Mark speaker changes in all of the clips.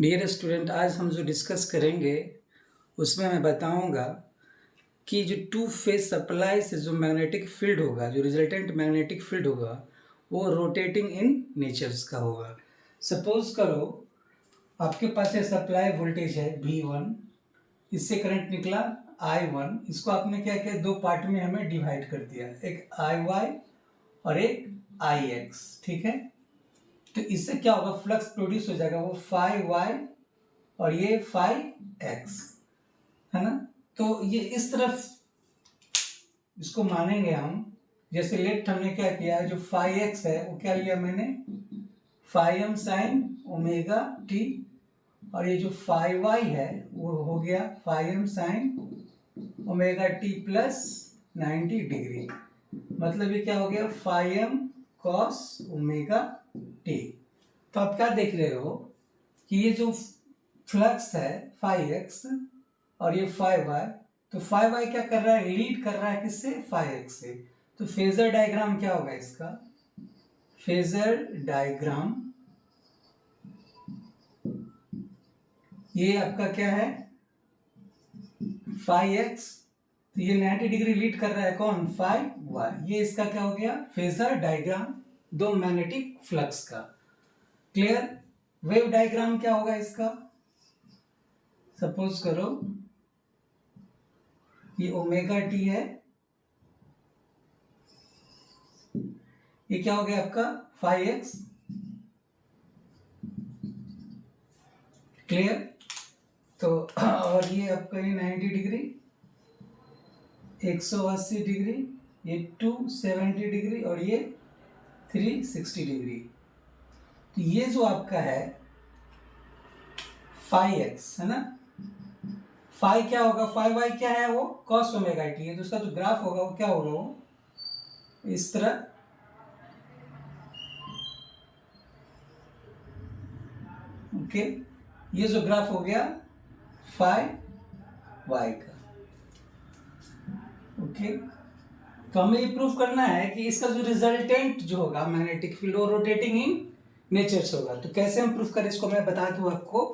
Speaker 1: Dear student, आज हम जो डिस्कस करेंगे उसमें मैं बताऊंगा कि जो टू फेज सप्लाई से जो मैग्नेटिक फील्ड होगा, जो रिजल्टेंट मैग्नेटिक फील्ड होगा, वो रोटेटिंग इन नेचर्स का होगा। सपोज करो आपके पास ये सप्लाई वोल्टेज है V1, इससे करंट निकला I1। इसको आपने क्या किया, दो पार्ट में हमें डिवाइड कर दिया, एक IY और एक IX। ठीक है, तो इससे क्या होगा, फ्लक्स प्रोड्यूस हो जाएगा, वो फाई वाई और ये फाई एक्स, है ना। तो ये इस तरफ इसको मानेंगे हम। जैसे लेफ्ट हमने क्या किया, जो फाई एक्स है वो क्या लिया मैंने, phi M sine omega T, और ये जो फाई वाई है वो हो गया phi M sine omega T plus 90 degree. मतलब ये क्या हो गया, phi M cos omega T. तो आप क्या देख रहे हो कि ये जो फ्लक्स है फाई एक्स और ये फाई वाई, तो फाई वाई क्या कर रहा है, लीड कर रहा है किससे, फाई एक्स से। तो फेजर डायग्राम क्या होगा इसका, फेजर डायग्राम ये आपका क्या है, फाई एक्स, तो ये 90 डिग्री लीड कर रहा है कौन, फाई वाई। ये इसका क्या हो गया, फेजर डायग्राम दो मैग्नेटिक फ्लक्स का। क्लियर। वेव डायग्राम क्या होगा इसका, सपोज करो ये ओमेगा टी है, ये क्या हो गया आपका फाई एक्स। क्लियर। तो और ये आपका ये 90 डिग्री, 180 डिग्री, ये 270 डिग्री और ये 360 डिग्री। तो ये जो आपका है फाई एक्स है ना, फाई क्या होगा, फाई वाई क्या है, वो कॉस ओमेगा टी है। तो उसका जो ग्राफ होगा वो क्या होगा, वो इस तरह ओके। ये जो ग्राफ हो गया फाई वाई का। ओके, तो हमें ये प्रूफ करना है कि इसका जो रिजल्टेंट जो होगा मैग्नेटिक फील्ड वो रोटेटिंग इन नेचर से होगा। तो कैसे हम प्रूफ करें, इसको मैं बता दूं आपको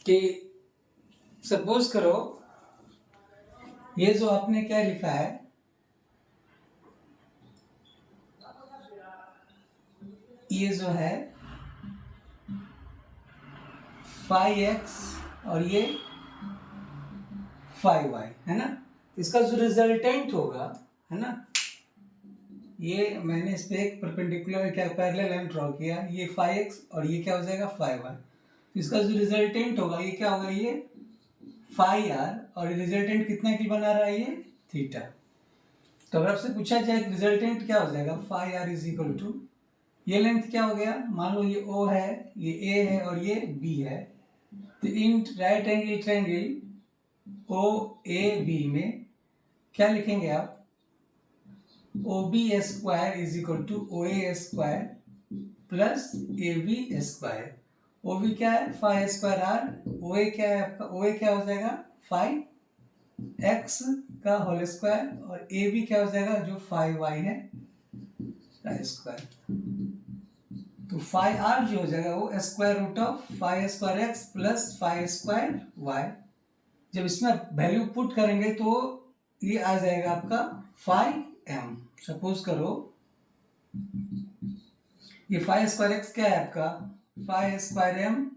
Speaker 1: कि सपोज करो ये जो आपने क्या लिखा है, ये जो है फाई एक्स और ये फाई वाई है ना। इसका जो रिजल्टेंट होगा है ना, ये मैंने इस पे एक परपेंडिकुलर क्या पैरेलल लाइन ड्रॉ किया, ये फाई एक्स और ये क्या हो जाएगा फाई वाई। तो इसका जो रिजल्टेंट होगा ये क्या होगा, ये फाई आर, और रिजल्टेंट कितना की बना रहा है, ये थीटा। तो अगर आपसे पूछा जाए रिजल्टेंट क्या हो जाएगा, phi R is equal to, ये लेंथ क्या हो गया, मान लो ये ओ है, ये ए है और ये बी है। तो in right angle triangle O A B में क्या लिखेंगे आप, O B square is equal to O A square plus A B square. O B क्या है, phi square R, O A क्या है आपका, ओ ए क्या हो जाएगा फाई एक्स का होल स्क्वायर, और ए बी क्या हो जाएगा जो फाई वाई है स्क्वायर। तो फाई आर जो हो जाएगा वो square root of phi square X plus phi square Y. जब इसमें वैल्यू पुट करेंगे तो ये आ जाएगा आपका फाई एम। सपोज करो ये फाई स्क्वायर एक्स क्या है आपका, phi square M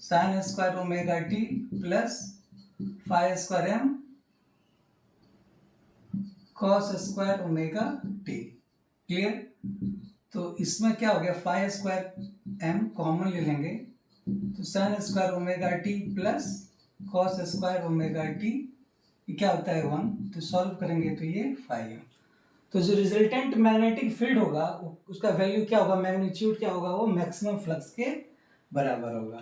Speaker 1: sine square omega T plus phi square M cos square omega T. Clear. तो इसमें क्या हो गया, फाई स्क्वायर एम कॉमन ले लेंगे, तो sign square omega T plus cos square omega T, ये क्या होता है 1। तो सॉल्व करेंगे तो ये फाई एम। तो जो रिजल्टेंट मैग्नेटिक फील्ड होगा उसका वैल्यू क्या होगा, मैग्नीट्यूड क्या होगा, वो मैक्सिमम फ्लक्स के बराबर होगा।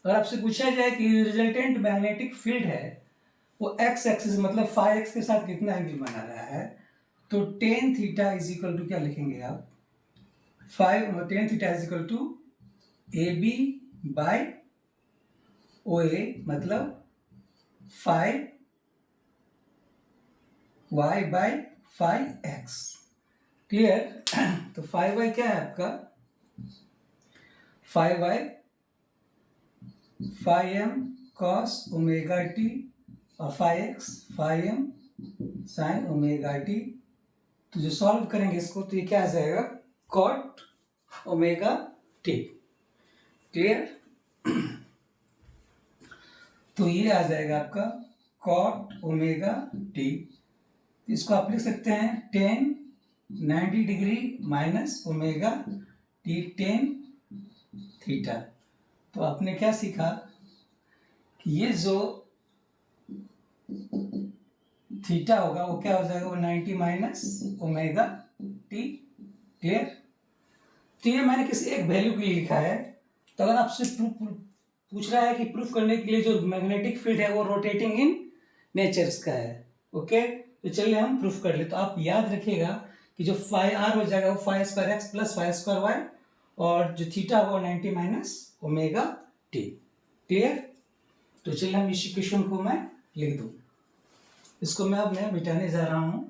Speaker 1: अगर आपसे पूछा जाए कि रिजल्टेंट मैग्नेटिक फील्ड है वो एक्स एक्सिस मतलब फाई एक्स के साथ कितना एंगल बना रहा है, तो tan theta is equal to क्या लिखेंगे आप, tan theta is equal to A B by O A, मतलब phi Y by phi X. Clear. तो फाई वाई क्या है आपका, phi Y five M cos omega T और five X five M sine omega T. तो जो solve करेंगे इसको तो ये क्या आ जाएगा, कॉट ओमेगा टी। क्लियर? तो ये आ जाएगा आपका कॉट ओमेगा टी। इसको आप लिख सकते हैं ten 90 degree minus omega T tan theta. तो आपने क्या सीखा कि ये जो थीटा होगा वो क्या हो जाएगा, वो 90 माइनस ओमेगा टी। क्लियर? तो ये मैंने किसी एक वैल्यू के लिए लिखा है। तो अगर आपसे पूछ रहा है कि प्रूफ करने के लिए जो मैग्नेटिक फील्ड है वो रोटेटिंग इन नेचर्स का है, ओके, तो चलिए हम प्रूफ कर ले। तो आप याद रखिएगा कि जो फाइव आर हो जाएगा वो five square X plus five square Y, और जो थीटा वो 90 माइनस ओमेगा टी। क्लियर? तो चलिए हम इस इक्वेशन को मैं लिख दूं। इसको मैं अब मिटाने जा रहा हूं।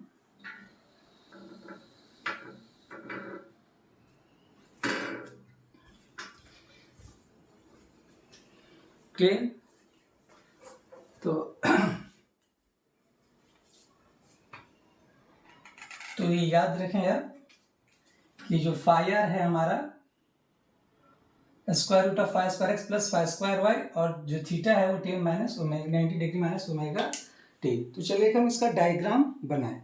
Speaker 1: क्लियर? तो ये याद रखें यार कि जो फाइव आर है हमारा square root of five square X plus five square Y, और जो थीटा है वो ten minus 90 degree minus omega T. तो चलिए हम इसका डायग्राम बनाएं।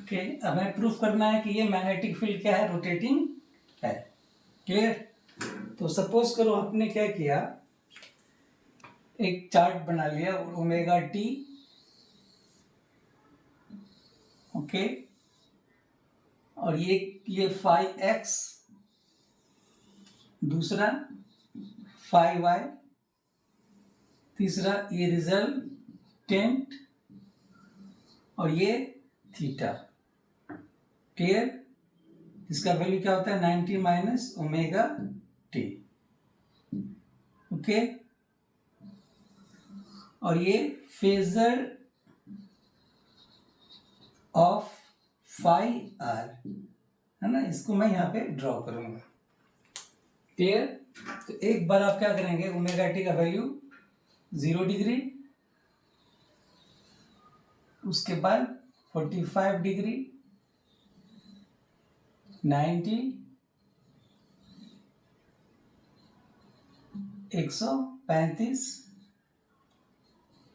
Speaker 1: ओके, अब हमें प्रूफ करना है कि ये मैग्नेटिक फील्ड क्या है, रोटेटिंग है। क्लियर? तो सपोज करो आपने क्या किया, एक चार्ट बना लिया ओमेगा टी, ओके, और ये फाइव एक्स, दूसरा फाइव वाई, तीसरा ये रिजल्टेंट, और ये थीटा। क्लियर? इसका वैल्यू क्या होता है, 90 माइनस ओमेगा टी। ओके, और ये फेजर ऑफ फाइव आर है ना, इसको मैं यहाँ पे ड्रॉ करूंगा। क्लियर? तो एक बार आप क्या करेंगे, ओमेगा टी का वैल्यू 0 डिग्री, उसके बाद 45 डिग्री, 90, 135,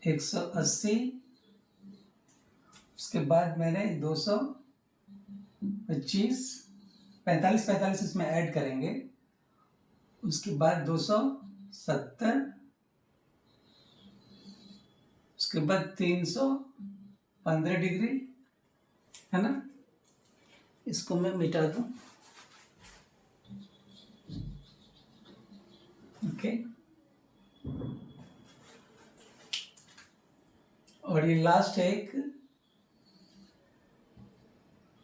Speaker 1: 180, उसके बाद मैंने 225, 45 इसमें ऐड करेंगे, उसके बाद 270, उसके बाद 315 डिग्री, है ना। इसको मैं मिटा दूं। ओके, और ये लास्ट है एक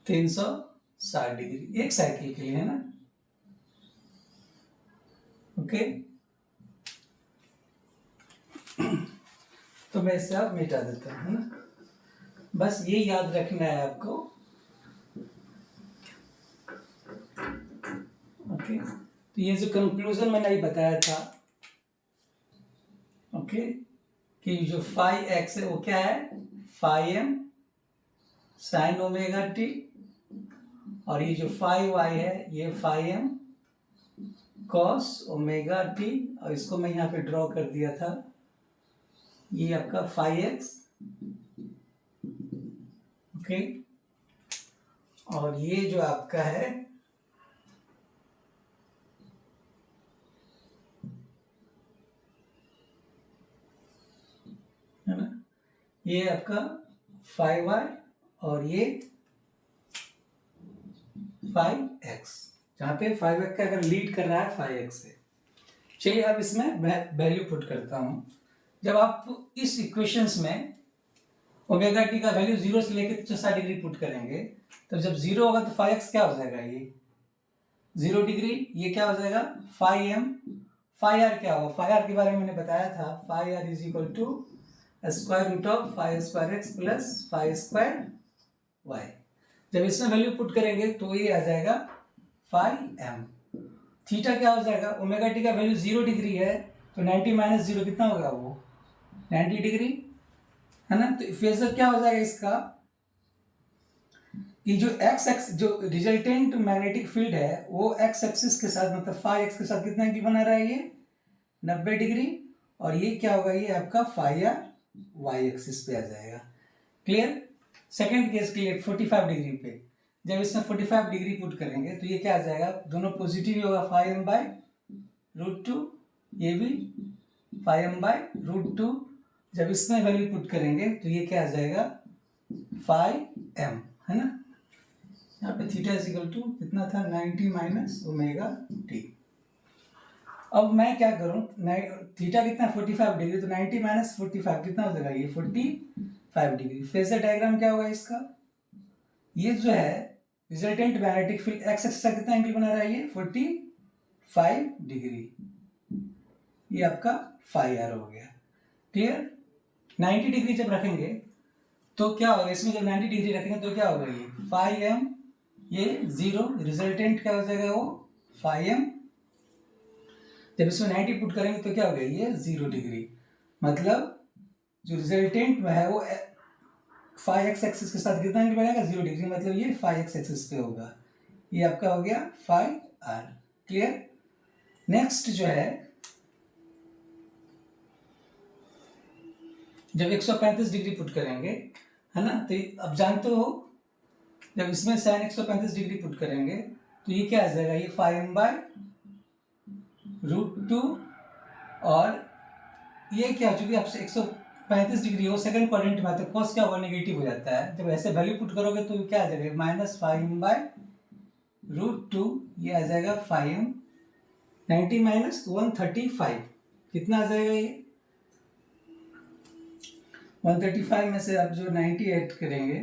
Speaker 1: 360 डिग्री, एक साइकिल के लिए, है ना। ओके, तो मैं इसे अब मिटा देता हूं, है ना। बस ये याद रखना है आपको। ओके, तो ये जो कंक्लूजन मैंने अभी बताया था, ओके, कि जो फाइव एक्स है वो क्या है, five M sine omega T, और ये जो फाइव वाई है ये five M cos omega T, और इसको मैं यहाँ पे ड्रॉ कर दिया था, ये आपका फाइव एक्स। ओके, और ये जो आपका है ना, ये आपका 5y, और ये 5x, जहाँ पे 5x का अगर लीड कर रहा है 5x से। चलिए अब इसमें वैल्यू पुट करता हूँ। जब आप इस इक्वेशंस में ओमेगा टी का वैल्यू 0 से लेकर 360 डिग्री पुट करेंगे, तो जब 0 होगा तो 5x क्या हो जाएगा, ये 0 डिग्री, ये क्या हो जाएगा 5m, 5r क्या होगा, 5r के बारे में मैंने बताया था, 5r is equal to square root of five square X plus five square Y. जब इसमें वैल्यू पुट करेंगे तो ये आ जाएगा फाइव एम। थीटा क्या हो जाएगा, ओमेगा टी का वैल्यू 0 डिग्री है तो 90 माइनस 0 कितना होगा, वो 90 डिग्री है ना। तो फेजर क्या हो जाएगा इसका, कि जो एक्स एक्स जो रिजल्टेंट मैग्नेटिक फील्ड है वो एक्स एक्सिस के साथ मतलब फाइव एक्स के साथ कितना एंगल बना रहा है, ये 90 डिग्री। और ये क्या होगा, ये आपका फाइव या वाई एक्सिस पे आ जाएगा। क्लियर। सेकंड केस के लिए 45 डिग्री पे जब इसमें 45 डिग्री पुट करेंगे तो ये क्या आ जाएगा, दोनों पॉजिटिव ही होगा, five M by root two, ये भी five M by root two. जब इसमें वैल्यू पुट करेंगे तो ये क्या आ जाएगा, फाइव एम, है ना। यहाँ पे थीटा इज इक्वल टू कितना था, 90 माइनस ओमेगा टी। अब मैं क्या करूँ, थीटा कितना 45 डिग्री, तो 90 माइनस 45 कितना हो जाएगा, ये 45 डिग्री। फेजर डायग्राम क्या होगा इसका, ये जो है resultant magnetic field x axis का कितना एंगल बना रहा है, ये 45 डिग्री। ये आपका फाइव आर हो गया। क्लियर। 90 डिग्री जब रखेंगे तो क्या होगा, इसमें जब 90 डिग्री रखेंगे तो क्या होगा, ये फाइव एम, ये 0, रिजल्टेंट क्या हो जाएगा, वो फाइव एम। जब इसमें 90 पुट करेंगे तो क्या हो गया, ये 0 डिग्री। मतलब जो रिजल्टेंट में है वो फाइव एक्स एक्सिस के साथ कितना एंगल बनेगा, 0 डिग्री। मतलब ये फाइव एक्स एक्सिस पे होगा। ये आपका हो गया फाइव आर। क्लियर। नेक्स्ट जो है, जब 135 डिग्री पुट करेंगे, है ना, तो अब जानते हो जब इसमें साइन 135 डिग्री पुट करेंगे तो ये क्या आ जाएगा, ये five M by root two. और ये क्या, चूंकि आपसे 135 डिग्री हो सेकंड क्वाड्रेंट में, तो कॉस क्या होगा, नेगेटिव हो जाता है। जब ऐसे वैल्यू पुट करोगे तो क्या आ जाएगा, minus five M by root two, ये आ जाएगा फाइव एम। 90 माइनस 135 कितना आ जाएगा, ये 135 में से आप जो 90 ऐड करेंगे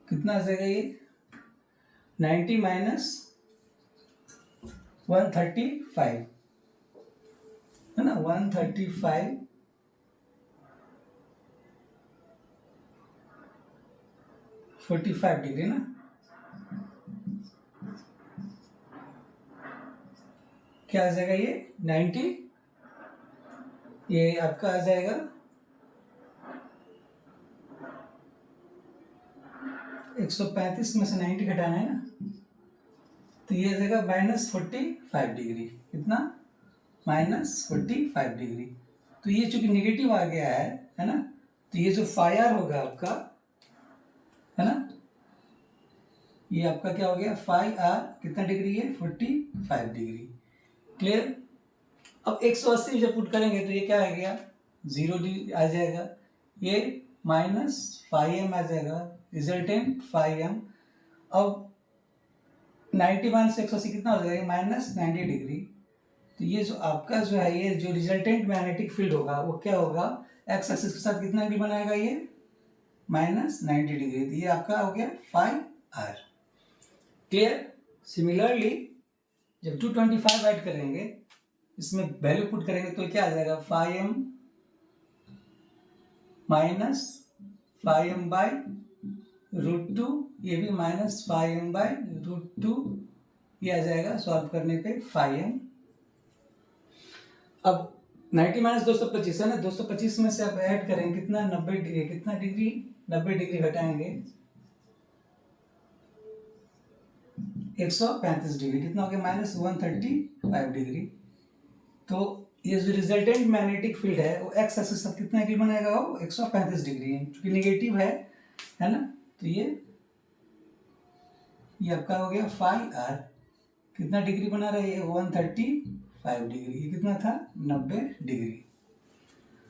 Speaker 1: कितना आ जाएगा, ये 90 माइनस 135 है ना, 135 45 डिग्री ना। क्या आ जाएगा, ये 90, ये आपका आ जाएगा 135 में से 90 घटाना है ना, तो ये आ जाएगा माइनस 45 डिग्री। कितना, माइनस 45 डिग्री। तो ये चूंकि निगेटिव आ गया है ना, तो ये जो फाइव आर होगा आपका, है ना, ये आपका क्या हो गया, फाइव आर कितना डिग्री है, 45 डिग्री। क्लियर। अब 180 जब पुट करेंगे तो ये क्या आ गया, 0 डिग्री आ जाएगा। ये माइनस फाइव एम आ जाएगा, रिजल्टेंट फाइव एम। अब 90 माइनस 180 कितना हो जाएगा, माइनस 90 डिग्री। तो ये जो आपका जो है, ये जो रिजल्टेंट मैग्नेटिक फील्ड होगा वो क्या होगा, एक्स एक्सिस के साथ कितना एंगल बनाएगा, ये माइनस 90 डिग्री। तो ये आपका हो गया फाइव आर। क्लियर। सिमिलरली जब 225 ऐड करेंगे, इसमें वैल्यू पुट करेंगे तो क्या आ जाएगा, five M minus five M by root two, ये भी minus five M by root two, ये आ जाएगा सॉल्व करने पे फाइव एम। अब 90 माइनस 225 है ना, 225 में से आप ऐड करेंगे कितना, 90 डिग्री। कितना डिग्री, 90 डिग्री घटाएंगे 135 डिग्री, कितना हो गया, माइनस 135 डिग्री। तो ये जो रिजल्टेंट मैग्नेटिक फील्ड है वो एक्स एक्सिस से कितना एंगल बनाएगा, वो 135 डिग्री है, क्योंकि नेगेटिव है ना। तो ये आपका हो गया फाइव आर। कितना डिग्री बना रहा है, 135 डिग्री। ये कितना था, 90 डिग्री।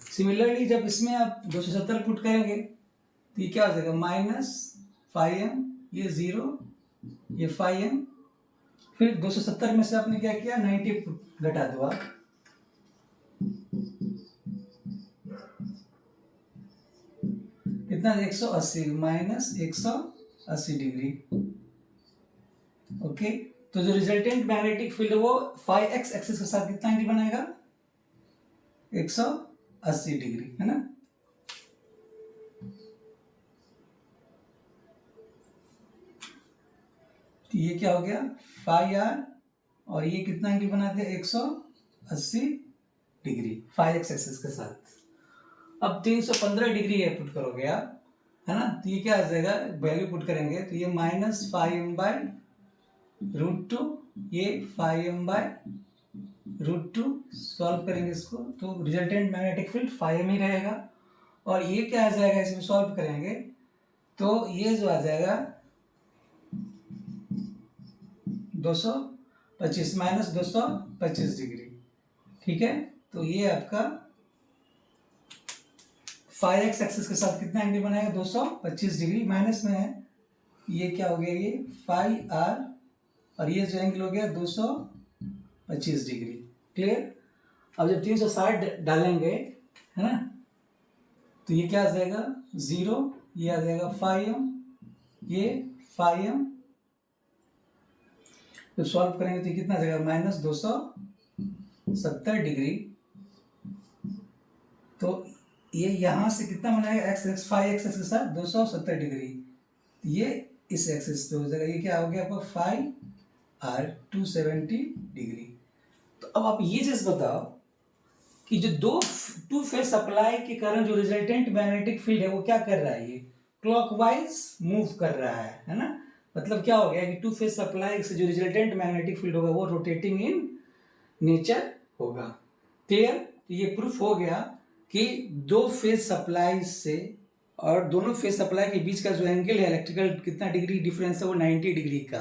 Speaker 1: सिमिलरली जब इसमें आप 270 पुट करेंगे तो ये क्या हो जाएगा, माइनस फाइव एम, ये 0, ये फाइव एम। फिर 270 में से आपने क्या किया, 90 घटा दो आप, कितना, 180 माइनस 180 डिग्री। ओके। तो जो रिजल्टेंट मैग्नेटिक फील्ड वो 5x एक्सिस के साथ कितना एंगल बनाएगा, 180 डिग्री, है ना। तो ये क्या हो गया फाई आर, और ये कितना एंगल बना दिया 180 डिग्री फाई एक्स एक्सिस के साथ। अब 315 डिग्री है पुट करोगे आप, है ना। तो ये क्या आ जाएगा, वैल्यू पुट करेंगे तो ये minus five M by root two, ये five M by root two. Solve करेंगे इसको तो resultant magnetic field five M ही रहेगा। और ये क्या आ जाएगा, इसमें सॉल्व करेंगे तो ये जो आ जाएगा 225 माइनस 225 डिग्री, ठीक है। तो ये आपका फाइव एक्स एक्सिस के साथ कितना एंगल बनाएगा 225 डिग्री, माइनस में है ये क्या हो गया ये फाइव आर, और ये जो एंगल हो गया 225 डिग्री। क्लियर। अब जब 360 डालेंगे, है ना, तो ये क्या आ जाएगा 0, ये आ जाएगा फाइव एम, ये फाइव एम। तो सॉल्व करेंगे तो कितना आ जाएगा माइनस 270 डिग्री। तो ये यहाँ से कितना बनाएगा एक्स एक्स फाइव एक्स के साथ 270 डिग्री, ये इस एक्सिस पे हो जाएगा। ये क्या हो गया आपका फाइव आर 270 डिग्री। तो अब आप ये चीज बताओ कि जो टू फेज सप्लाई के कारण जो रिजल्टेंट मैग्नेटिक फील्ड है वो क्या कर रहा है, ये क्लॉकवाइज मूव कर रहा है ना। मतलब क्या हो गया कि टू फेज सप्लाई से जो रिजल्टेंट मैग्नेटिक फील्ड होगा वो रोटेटिंग इन नेचर होगा। क्लियर। तो ये प्रूफ हो गया कि दो फेज सप्लाई से और दोनों फेज सप्लाई के बीच का जो एंगल है इलेक्ट्रिकल कितना डिग्री डिफरेंस है वो 90 डिग्री का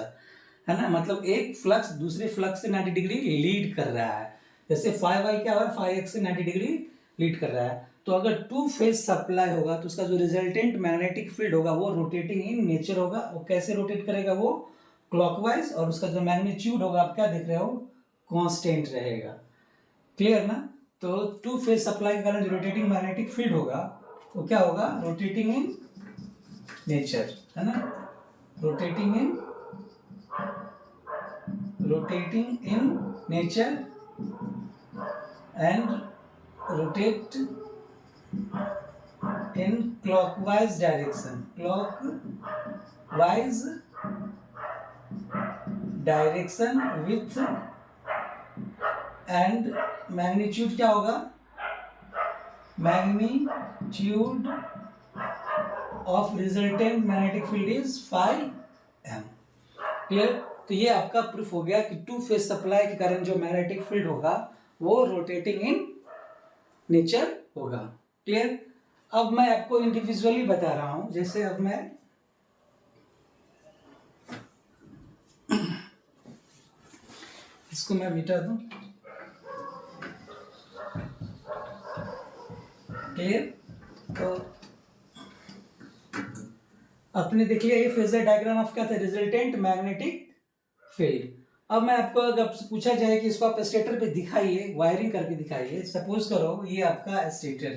Speaker 1: है ना। मतलब एक फ्लक्स दूसरे फ्लक्स से 90 डिग्री लीड कर रहा है। जैसे 5i क्या हो रहा है 5x से 90 डिग्री लीड कर रहा है। तो अगर टू फेज सप्लाई होगा तो उसका जो रिजल्टेंट मैग्नेटिक फील्ड होगा वो रोटेटिंग इन नेचर होगा। वो कैसे रोटेट करेगा, वो क्लॉकवाइज, और उसका जो मैग्नीट्यूड होगा आप क्या देख रहे हो कांस्टेंट रहेगा। क्लियर ना। तो टू फेज सप्लाई के कारण जो रोटेटिंग मैग्नेटिक फील्ड होगा वो क्या होगा रोटेटिंग इन नेचर, है ना। Rotating in nature and rotate in clockwise direction with and magnitude क्या होगा magnitude of resultant magnetic field is 5m। Clear. तो ये आपका प्रूफ हो गया कि टू फेज सप्लाई के कारण जो मैग्नेटिक फील्ड होगा वो रोटेटिंग इन नेचर होगा। क्लियर। अब मैं आपको इंडिविजुअली बता रहा हूं। जैसे अब मैं इसको मैं मिटा दूं। क्लियर। तो आपने देख लिया ये फेजर डायग्राम ऑफ क्या था रिजल्टेंट मैग्नेटिक फील्ड। अब मैं आपको अगर पूछा जाए कि इसको आप स्टेटर पे दिखाइए, वायरिंग करके दिखाइए। सपोज करो ये आपका स्टेटर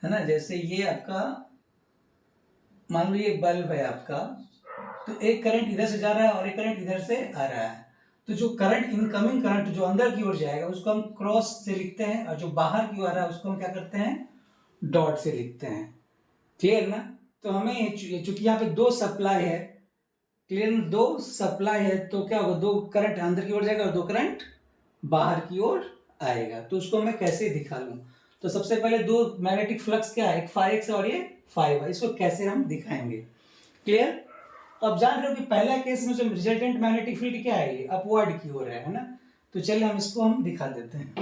Speaker 1: है ना। जैसे ये आपका मान लो ये बल्ब है आपका, तो एक करंट इधर से जा रहा है और एक करंट इधर से आ रहा है। तो जो करंट इनकमिंग करंट जो अंदर की ओर जाएगा उसको हम क्रॉस से लिखते हैं, और जो बाहर की ओर आ रहा है उसको हम क्या करते हैं डॉट से लिखते हैं। क्लियर ना। तो हमें चूंकि यहाँ पे दो सप्लाई है, क्लियर, दो सप्लाई है, तो क्या होगा दो करंट अंदर की ओर जाएगा और दो करंट बाहर की ओर आएगा। तो उसको मैं कैसे दिखा लूं। तो सबसे पहले दो मैग्नेटिक फ्लक्स क्या है, एक 5x और ये 5y, इसको कैसे हम दिखाएंगे। क्लियर। तो अब जान रहे हो कि पहला केस में जो रिजल्टेंट मैग्नेटिक फील्ड क्या है ये अपवर्ड की ओर है ना। तो चलिए हम इसको हम दिखा देते हैं।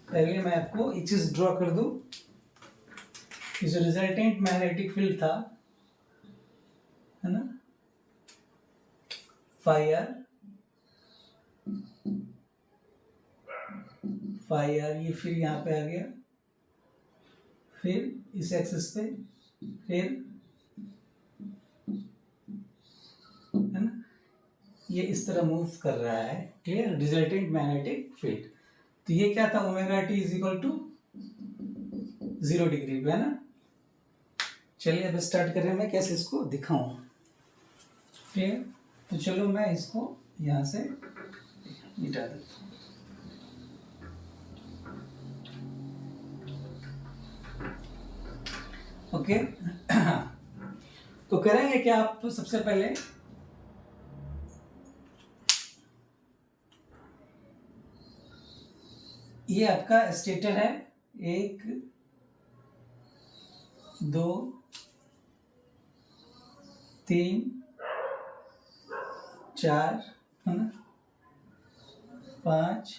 Speaker 1: पहले मैं आपको एक चीज ड्रॉ कर दूं कि जो रिजल्टेंट मैग्नेटिक फील्ड था, है ना, फाई आर ये फिर यहाँ पे आ गया, फिर इस एक्सिस पे, फिर है ना ये इस तरह मूव कर रहा है। क्लियर। Resultant magnetic field. तो ये क्या था omega T is equal to 0 degree पे, है ना। चलिए अब स्टार्ट करें मैं कैसे इसको दिखाऊं। क्लियर। तो चलो मैं इसको यहाँ से मिटा देता हूँ। ओके। तो करेंगे क्या आप सबसे पहले ये आपका स्टेटर है, 1 2 3 4 है ना, 5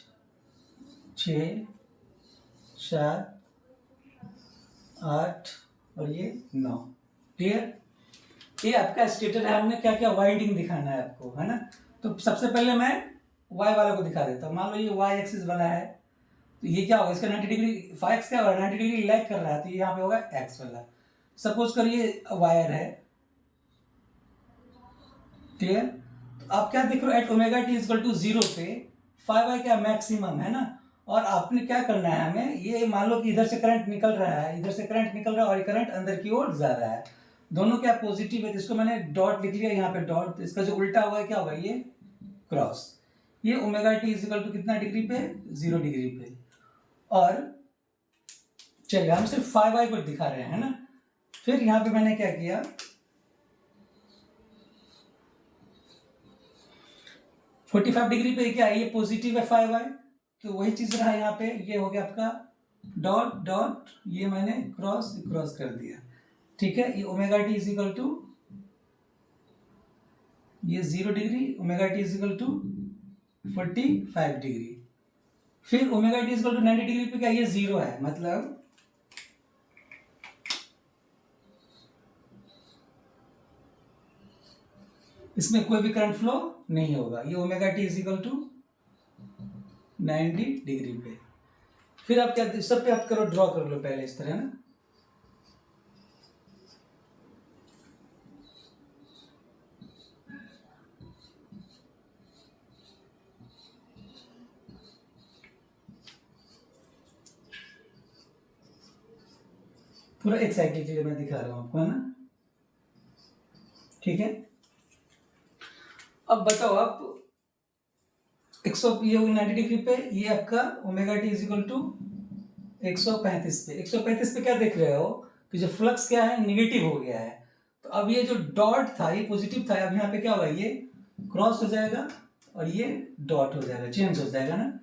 Speaker 1: 6 7 8 और ये 9। क्लियर? ये आपका स्टेटर है। हमने क्या क्या वाइंडिंग दिखाना है आपको, है ना। तो सबसे पहले मैं वाई वाला को दिखा देता हूँ। मान लो ये वाई एक्सिस वाला है, तो ये क्या होगा, इसका 90 डिग्री, 5x क्या होगा, 90 डिग्री लैग कर रहा है, तो ये यहाँ पे होगा एक्स वाला। सपोज करिए वायर है। क्लियर? तो आप क्या देख रहे हो, at omega T equal to 0 पे 5y क्या मैक्सिमम है ना। और आपने क्या करना है, हमें ये मान लो कि इधर से करंट निकल रहा है, इधर से करंट निकल रहा है और ये करंट अंदर की ओर जा रहा है, दोनों क्या पॉजिटिव है, तो इसको मैंने डॉट लिख लिया यहाँ पे डॉट। तो इसका जो उल्टा होगा क्या होगा, ये क्रॉस। ये ओमेगा टी इक्वल टू कितना डिग्री पे, 0 डिग्री पे। और चलिए हम सिर्फ 5y को दिखा रहे हैं ना। फिर यहाँ पे मैंने क्या किया, 45 डिग्री पे क्या है, ये पॉजिटिव है 5y, तो वही चीज रहा यहाँ पे, ये हो गया आपका डॉट डॉट, ये मैंने क्रॉस क्रॉस कर दिया। ठीक है, ये omega T is equal to ये 0 degree, omega T is equal to 45 degree. फिर omega T is equal to 90 degree पे क्या, ये 0 है, मतलब इसमें कोई भी करंट फ्लो नहीं होगा। ये omega T is equal to 90 degree पे। फिर आप क्या सब पे आप करो, ड्रॉ कर लो पहले इस तरह ना। पूरा एक साइकिल के लिए मैं दिखा रहा हूं आपको, है ना। ठीक है, अब बताओ आप 100 ये 90 डिग्री पे, ये आपका omega T is equal to 135 पे। 135 पे क्या देख रहे हो कि जो फ्लक्स क्या है, निगेटिव हो गया है। तो अब ये जो डॉट था ये पॉजिटिव था, अब यहाँ पे क्या होगा, ये क्रॉस हो जाएगा और ये डॉट हो जाएगा, चेंज हो जाएगा ना।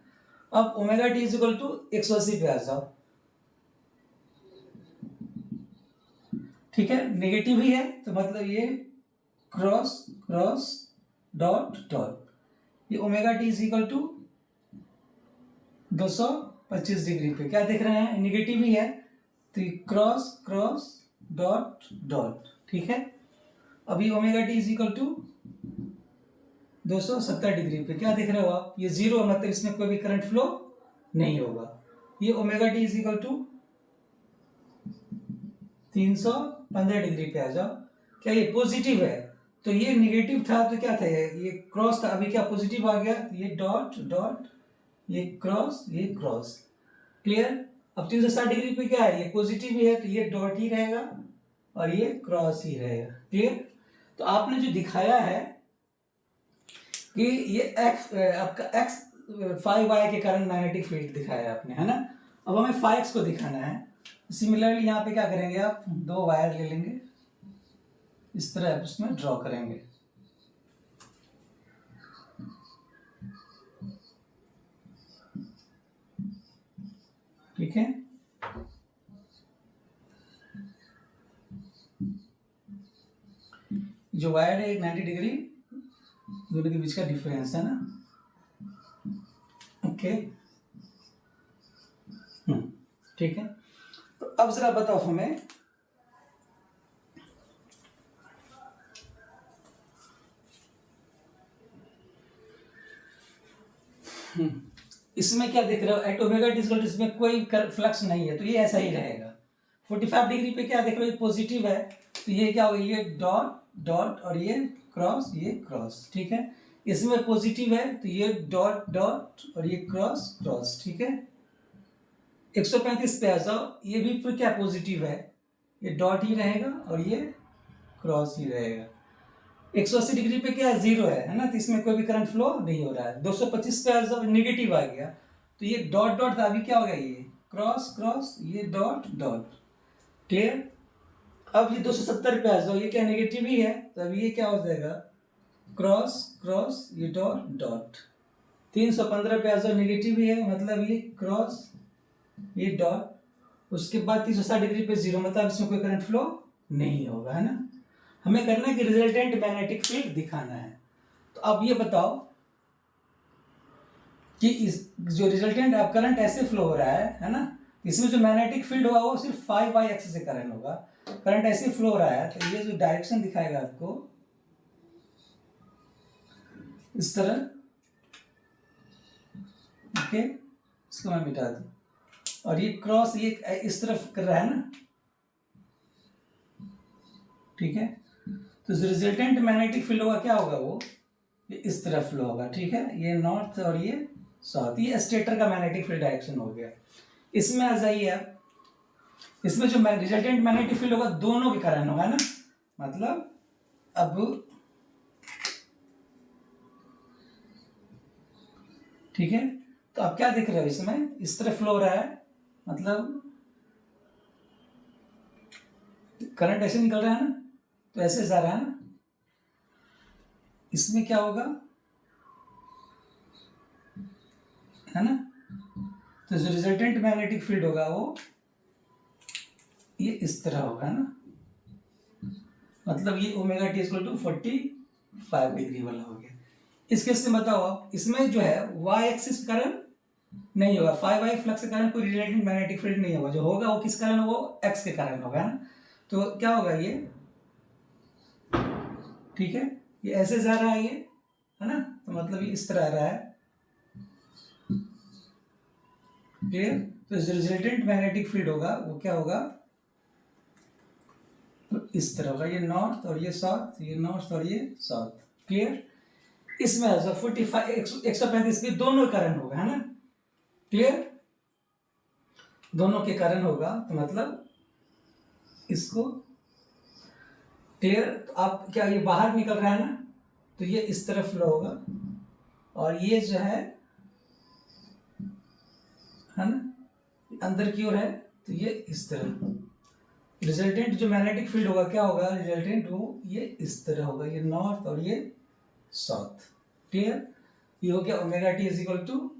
Speaker 1: अब omega T is equal to 180 पे आ जाओ। ठीक है, नेगेटिव ही है तो मतलब ये क्रॉस क्रॉस डॉट डॉट, ये omega T is equal to 225 degree पे क्या देख रहे हैं, निगेटिव ही है, तो क्रॉस क्रॉस डॉट डॉट। ठीक है, अभी omega T is equal to 270 degree पे क्या देख रहे हो आप, ये 0 मतलब इसमें कोई भी करंट फ्लो नहीं होगा। ये omega T is equal to 315 degree पे आ जाओ। क्या ये पॉजिटिव है, तो ये निगेटिव था तो क्या था, ये क्रॉस था, अभी क्या पॉजिटिव आ गया, तो ये डॉट डॉट, ये क्रॉस। क्लियर? अब 360 डिग्री पे क्या है, ये पॉजिटिव ही है, तो ये डॉट ही रहेगा और ये क्रॉस ही रहेगा। क्लियर? तो आपने जो दिखाया है कि ये एक्स आपका एक्स 5y के कारण मैग्नेटिक फील्ड दिखाया आपने, है ना। अब हमें 5x को दिखाना है। सिमिलरली यहाँ पे क्या करेंगे, आप 2 वायर ले लेंगे, इस तरह आप उसमें ड्रॉ करेंगे। ठीक है, जो वायर है 90 डिग्री, दोनों के बीच का डिफरेंस है ना। ओके, ठीक है। तो अब जरा बताओ हमें इसमें क्या देख रहे हो, at omega T equal to, इसमें कोई फ्लक्स नहीं है तो ये ऐसा ही रहेगा। 45 डिग्री पे क्या देख रहे हो, पॉजिटिव है, तो ये क्या होगा, ये डॉट डॉट और ये क्रॉस। ठीक है, इसमें पॉजिटिव है तो ये डॉट डॉट और ये क्रॉस। ठीक है, 135 पे आ जाओ, ये भी फिर क्या पॉजिटिव है, ये डॉट ही रहेगा और ये क्रॉस ही रहेगा। 180 डिग्री पे क्या है, 0 है ना, तो इसमें कोई भी करंट फ्लो नहीं हो रहा है। 225 पे आ जाओ, नेगेटिव आ गया, तो ये डॉट डॉट था, अभी क्या हो गया, ये क्रॉस क्रॉस, ये डॉट डॉट। क्लियर? अब ये 270 पे आ जाओ, ये क्या नेगेटिव ही है, तो अब ये क्या हो जाएगा, क्रॉस क्रॉस ये डॉट डॉट। 315 पे आ जाओ, नेगेटिव ही है, मतलब ये क्रॉस ये डॉट, उसके बाद 360 डिग्री पे जीरो, मतलब इसमें कोई करंट फ्लो नहीं होगा, है ना। हमें करना है कि रिजल्टेंट मैग्नेटिक फील्ड दिखाना है। तो अब ये बताओ कि इस जो रिजल्टेंट अब करंट ऐसे फ्लो हो रहा है ना, इसमें जो मैग्नेटिक फील्ड होगा वो सिर्फ 5y एक्सिस से करंट होगा, करंट ऐसे फ्लो हो रहा है, तो ये जो डायरेक्शन दिखाएगा आपको इस तरह, ओके, इसको मैं मिटा दूं, और ये क्रॉस ये इस तरफ कर रहा है ना, ठीक है। तो जो रिजल्टेंट मैग्नेटिक फील्ड होगा क्या होगा, वो ये इस तरफ फ्लो होगा, ठीक है, ये नॉर्थ और ये साउथ, ये स्टेटर का मैग्नेटिक फील्ड डायरेक्शन हो गया। इसमें आ जाइए आप, इसमें जो रिजल्टेंट मैग्नेटिक फील्ड होगा दोनों के कारण होगा ना, मतलब अब ठीक है, तो आप क्या देख रहे हो, इसमें इस तरह फ्लो हो रहा है, मतलब करंट ऐसे निकल रहा है ना, तो ऐसे जा रहा है ना, इसमें क्या होगा, है ना। तो जो रिजल्टेंट मैग्नेटिक फील्ड होगा वो ये इस तरह होगा ना, मतलब ये omega T equal to 45 degree वाला हो गया। इस केस में बताओ आप, इसमें जो है वाई एक्सिस करंट नहीं होगा, 5y फ्लक्स के कारण कोई रिजल्टेंट मैग्नेटिक फील्ड नहीं होगा, जो होगा वो किस कारण, वो एक्स के कारण होगा ना। तो क्या होगा ये, ठीक है, ये ऐसे जा रहा है ये, है ना, तो मतलब ये इस तरह आ रहा है, क्लियर। तो जो रिजल्टेंट मैग्नेटिक फील्ड होगा वो क्या होगा, तो इस तरह होगा, ये नॉर्थ और ये साउथ, ये नॉर्थ और ये साउथ, क्लियर। इसमें 45 135 के दोनों कारण होगा, है ना, क्लियर, दोनों के कारण होगा, तो मतलब इसको क्लियर। तो आप क्या, ये बाहर निकल रहा है ना, तो ये इस तरफ फ्लो होगा, और ये जो है ना, अंदर की ओर है, तो ये इस तरह। रिजल्टेंट जो मैग्नेटिक फील्ड होगा क्या होगा, रिजल्टेंट वो ये इस तरह होगा, ये नॉर्थ और ये साउथ, क्लियर। ये हो गया omega T is equal to,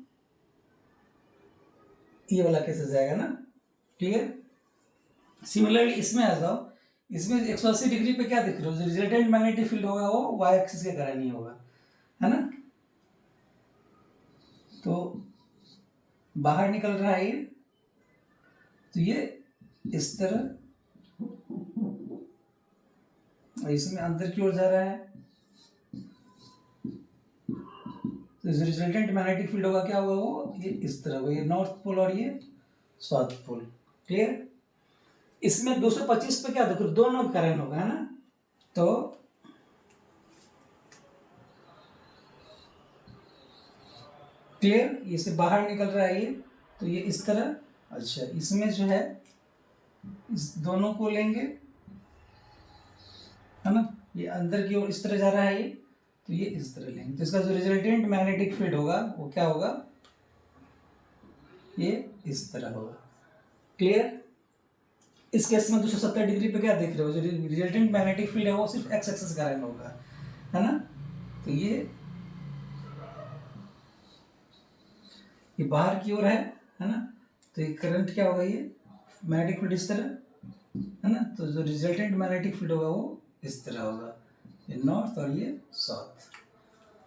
Speaker 1: ये वाला कैसे जाएगा ना, क्लियर। सिमिलरली इसमें आ जाओ, इसमें 180 डिग्री पे क्या दिख रहे हो, जो रिजल्टेंट मैग्नेटिक फील्ड होगा वो वाई एक्सिस के कारण ही होगा, है ना। तो बाहर निकल रहा है ये, तो ये इस तरह, और इसमें अंदर की ओर जा रहा है, तो जो रिजल्टेंट मैग्नेटिक फील्ड होगा क्या होगा, वो ये इस तरह होगा, ये नॉर्थ पोल और ये साउथ पोल, क्लियर। इसमें 225 पे क्या देखो, दोनों कारण होगा, है ना। तो क्लियर, ये से बाहर निकल रहा है ये, तो ये इस तरह, अच्छा इसमें जो है इस दोनों को लेंगे, है ना, ये अंदर की ओर इस तरह जा रहा है ये, तो ये इस तरह लेंगे, तो इसका जो रिजल्टेंट मैग्नेटिक फील्ड होगा वो क्या होगा, ये इस तरह होगा, क्लियर। इस केस में 270 डिग्री पे क्या देख रहे हो, जो रिजल्टेंट मैग्नेटिक फील्ड है वो सिर्फ एक्स एक्सिस कारण होगा, है ना। तो ये बाहर की ओर है ना, तो ये करंट क्या होगा, ये मैग्नेटिक फील्ड इस तरह, है ना, तो जो रिजल्टेंट मैग्नेटिक फील्ड होगा वो इस तरह होगा, ये नॉर्थ और ये साउथ,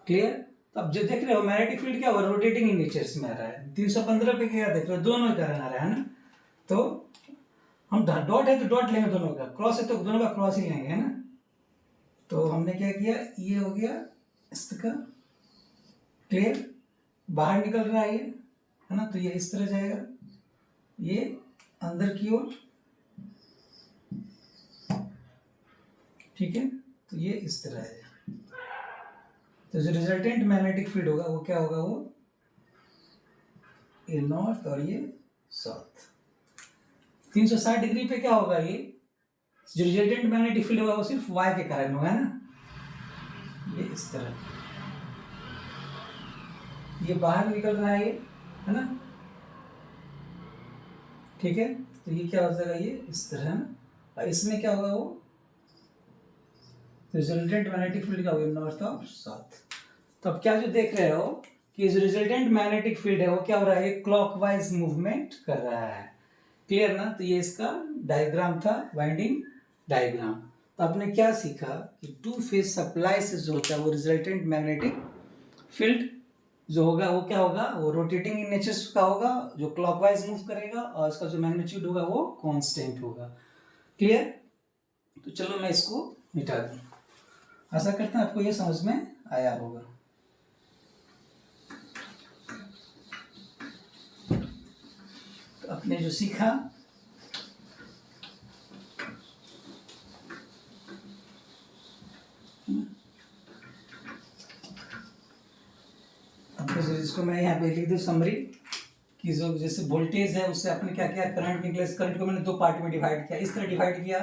Speaker 1: क्लियर। तो अब जो देख रहे हो मैग्नेटिक फील्ड क्या होगा, रोटेटिंग इन नेचर में आ रहा है। 315 पे क्या देख रहे हो, दोनों कारण आ रहा है ना। तो हम डॉट है तो डॉट लेंगे दोनों का, क्रॉस है तो दोनों का क्रॉस ही लेंगे, है ना। तो हमने क्या किया, ये हो गया इसका, क्लियर, बाहर निकल रहा है ये, है ना, तो ये इस तरह जाएगा, ये अंदर की ओर, ठीक है, तो ये इस तरह है। तो जो रिजल्टेंट मैग्नेटिक फील्ड होगा वो क्या होगा, वो ये नॉर्थ और ये साउथ। 360 डिग्री पे क्या होगा, ये जो रिजल्टेंट मैग्नेटिक फील्ड होगा वो सिर्फ वाई के कारण होगा, है ना, ये इस तरह, ये बाहर निकल रहा है ये, है ना, ठीक है। तो ये क्या हो जाएगा, ये इस तरह, है ना, और इसमें क्या होगा, वो रिजल्टेंट मैग्नेटिक फील्ड क्या होगा, नॉर्थ और साउथ। तो अब क्या जो देख रहे हो कि जो रिजल्टेंट मैग्नेटिक फील्ड है वो क्या हो रहा है, क्लॉकवाइज मूवमेंट कर रहा है। क्लियर ना। तो ये इसका डायग्राम था, वाइंडिंग डायग्राम। तो आपने क्या सीखा कि टू फेज सप्लाई से जो होता है वो रिजल्टेंट मैग्नेटिक फील्ड जो होगा वो क्या होगा, वो रोटेटिंग इन नेचर का होगा, जो क्लॉकवाइज मूव करेगा, और इसका जो मैग्नीट्यूड होगा वो कांस्टेंट होगा। क्लियर। तो चलो मैं इसको मिटा दूं। आशा करता हूं आपको ये समझ में आया होगा। तो आपने जो सीखा इसको मैं यहाँ पे लिख दूँ समरी कि जो जैसे वोल्टेज है उससे आपने क्या किया, करंट निकले, इस करंट को मैंने दो पार्ट में डिवाइड किया, इस तरह डिवाइड किया,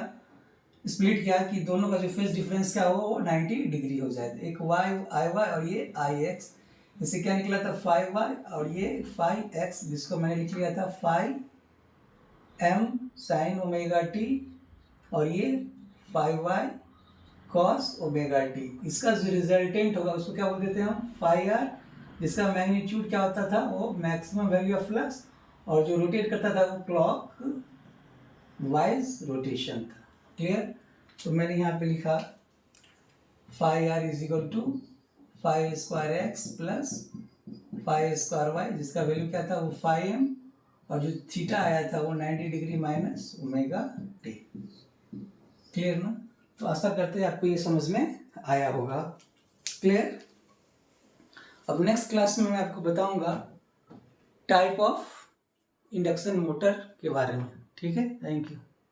Speaker 1: स्प्लिट किया कि दोनों का जो फेज डिफरेंस क्या हो वो 90 डिग्री हो जाए। एक आई वाई और ये आई एक्स, इससे क्या निकला था 5y और ये 5x, जिसको मैंने लिख लिया था 5m साइन ओमेगा टी और ये 5y कॉस ओमेगा टी। इसका जो रिजल्टेंट होगा उसको क्या बोल देते हैं हम, 5r, जिसका मैग्नीट्यूड क्या होता था, वो मैक्सिमम वैल्यू ऑफ फ्लक्स, और जो रोटेट करता था वो क्लॉक वाइज रोटेशन था। क्लियर। तो मैंने यहाँ पे लिखा 5r is equal to 5² plus 5² जिसका वैल्यू क्या था वो 5m, और जो थीटा आया था वो 90 degree minus omega T. Clear ना। तो आशा करते हैं आपको ये समझ में आया होगा। क्लियर। अब नेक्स्ट क्लास में मैं आपको बताऊंगा टाइप ऑफ इंडक्शन मोटर के बारे में। ठीक है, थैंक यू।